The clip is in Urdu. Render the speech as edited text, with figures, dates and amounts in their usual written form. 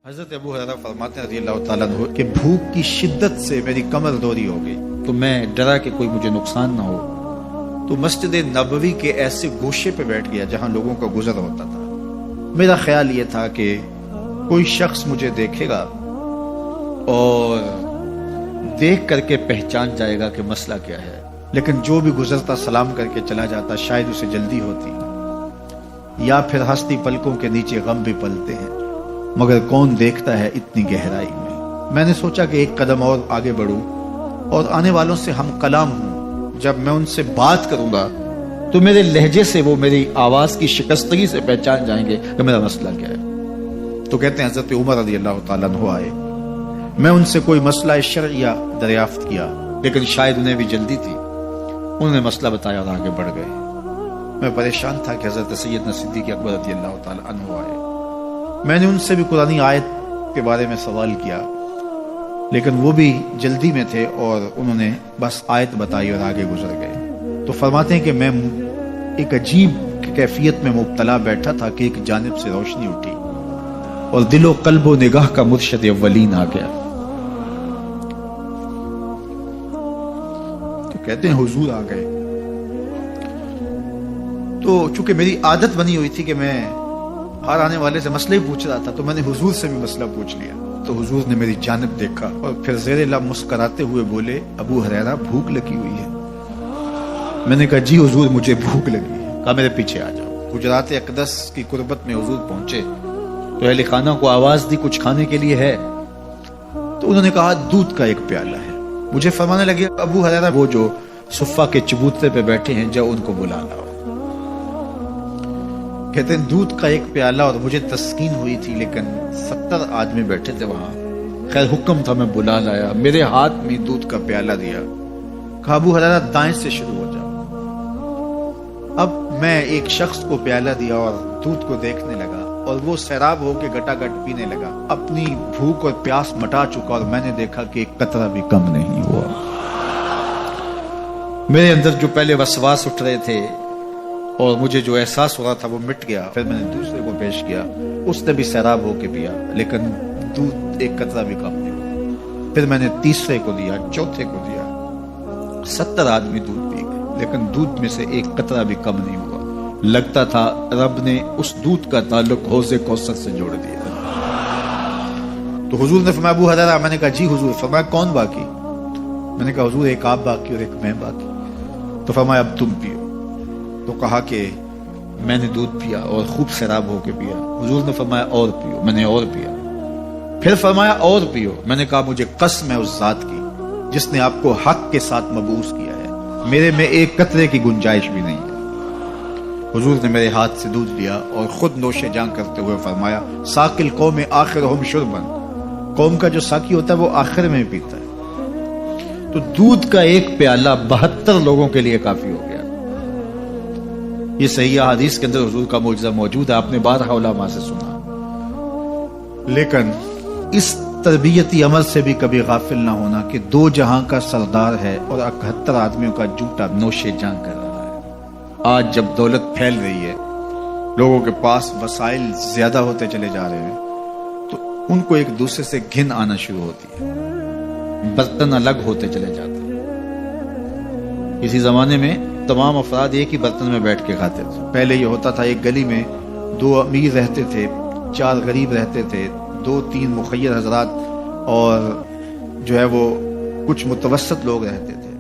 حضرت ابو ہریرہ فرماتے ہیں رضی اللہ تعالیٰ عنہ کہ بھوک کی شدت سے میری کمر دوری ہو گئی تو میں ڈرا کہ کوئی مجھے نقصان نہ ہو، تو مسجد نبوی کے ایسے گوشے پہ بیٹھ گیا جہاں لوگوں کا گزر ہوتا تھا۔ میرا خیال یہ تھا کہ کوئی شخص مجھے دیکھے گا اور دیکھ کر کے پہچان جائے گا کہ مسئلہ کیا ہے، لیکن جو بھی گزرتا سلام کر کے چلا جاتا، شاید اسے جلدی ہوتی یا پھر ہستی پلکوں کے نیچے غم بھی پلتے ہیں، مگر کون دیکھتا ہے اتنی گہرائی میں۔ میں نے سوچا کہ ایک قدم اور آگے بڑھوں اور آنے والوں سے ہم کلام ہوں، جب میں ان سے بات کروں گا تو میرے لہجے سے وہ میری آواز کی شکستگی سے پہچان جائیں گے کہ میرا مسئلہ کیا ہے۔ تو کہتے ہیں حضرت عمر رضی اللہ تعالیٰ عنہ آئے، میں ان سے کوئی مسئلہ شرعیہ دریافت کیا، لیکن شاید انہیں بھی جلدی تھی، انہوں نے مسئلہ بتایا اور آگے بڑھ گئے۔ میں پریشان تھا کہ حضرت سیدنا صدیق اکبر رضی اللہ تعالیٰ عنہ آئے۔ میں نے ان سے بھی قرآنی آیت کے بارے میں سوال کیا، لیکن وہ بھی جلدی میں تھے اور انہوں نے بس آیت بتائی اور آگے گزر گئے۔ تو فرماتے ہیں کہ میں ایک عجیب کیفیت میں مبتلا بیٹھا تھا کہ ایک جانب سے روشنی اٹھی اور دل و قلب و نگاہ کا مرشد اولین آ گیا۔ تو کہتے ہیں حضور آ گئے، تو چونکہ میری عادت بنی ہوئی تھی کہ میں ہر آنے والے سے مسئلہ ہی پوچھ رہا تھا، تو میں نے حضور سے بھی مسئلہ پوچھ لیا۔ تو حضور نے میری جانب دیکھا اور پھر زیر لب مسکراتے ہوئے بولے، ابو ہریرہ بھوک لگی ہوئی ہے؟ میں نے کہا جی حضور مجھے بھوک لگی ہے۔ کہا میرے پیچھے آ جاؤ۔ حجرات اقدس کی قربت میں حضور پہنچے تو اہل خانہ کو آواز دی کچھ کھانے کے لیے ہے؟ تو انہوں نے کہا دودھ کا ایک پیالہ ہے۔ مجھے فرمانے لگے ابو ہریرہ وہ جو صفہ کے چبوترے پہ بیٹھے ہیں جاؤ ان کو بلا لاؤ۔ کہتے ہیں دودھ کا ایک پیالہ، اور مجھے تسکین ہوئی تھی لیکن 70 آدمی بیٹھے تھے وہاں۔ خیر حکم تھا، میں بلا لایا، میرے ہاتھ میں دودھ کا پیالہ دیا، کہا ابو ہریرہ دائیں سے شروع ہو جاؤ۔ اب میں ایک شخص کو پیالہ دیا اور دودھ کو دیکھنے لگا اور وہ سیراب ہو کے گٹا گٹ پینے لگا، اپنی بھوک اور پیاس مٹا چکا، اور میں نے دیکھا کہ ایک قطرہ بھی کم نہیں ہوا۔ میرے اندر جو پہلے وسواس اٹھ رہے تھے اور مجھے جو احساس ہو رہا تھا وہ مٹ گیا۔ پھر میں نے دوسرے کو پیش کیا، اس نے بھی سیراب ہو کے پیا، لیکن دودھ ایک قطرہ بھی کم نہیں ہوا۔ پھر میں نے تیسرے کو دیا، چوتھے کو دیا، 70 آدمی دودھ پی گئے، لیکن دودھ میں سے ایک قطرہ بھی کم نہیں ہوا۔ لگتا تھا رب نے اس دودھ کا تعلق حوض کوثر سے جوڑ دیا۔ تو حضور نے فرمایا ابو ہریرہ؟ میں نے کہا جی حضور۔ فرمایا کون باقی؟ میں نے کہا حضور ایک آپ باقی اور ایک میں باقی۔ تو فرمایا اب تم پیو۔ تو کہا کہ میں نے دودھ پیا اور خوب سیراب ہو کے پیا۔ حضور نے فرمایا اور پیو، میں نے اور پیا۔ پھر فرمایا اور پیو۔ میں نے کہا مجھے قسم ہے اس ذات کی جس نے آپ کو حق کے ساتھ مبعوث کیا ہے، میرے میں ایک قطرے کی گنجائش بھی نہیں ہے۔ حضور نے میرے ہاتھ سے دودھ لیا اور خود نوش جان کرتے ہوئے فرمایا ساقی القوم آخرہم شربا، قوم کا جو ساقی ہوتا ہے وہ آخر میں پیتا ہے۔ تو دودھ کا ایک پیالہ 72 لوگوں کے لیے کافی ہو گیا۔ یہ صحیح حدیث کے اندر حضور کا معجزہ موجود ہے، آپ نے بارہا علماء سے سنا۔ لیکن اس تربیتی عمل سے بھی کبھی غافل نہ ہونا کہ دو جہاں کا سردار ہے اور 71 آدمیوں کا جوٹا نوش جان کر رہا ہے۔ آج جب دولت پھیل رہی ہے، لوگوں کے پاس وسائل زیادہ ہوتے چلے جا رہے ہیں، تو ان کو ایک دوسرے سے گھن آنا شروع ہوتی ہے، برتن الگ ہوتے چلے جاتے ہیں۔ اسی زمانے میں تمام افراد ایک ہی برتن میں بیٹھ کے کھاتے تھے۔ پہلے یہ ہوتا تھا ایک گلی میں 2 امیر رہتے تھے، 4 غریب رہتے تھے، 2-3 مخیر حضرات اور جو ہے وہ کچھ متوسط لوگ رہتے تھے۔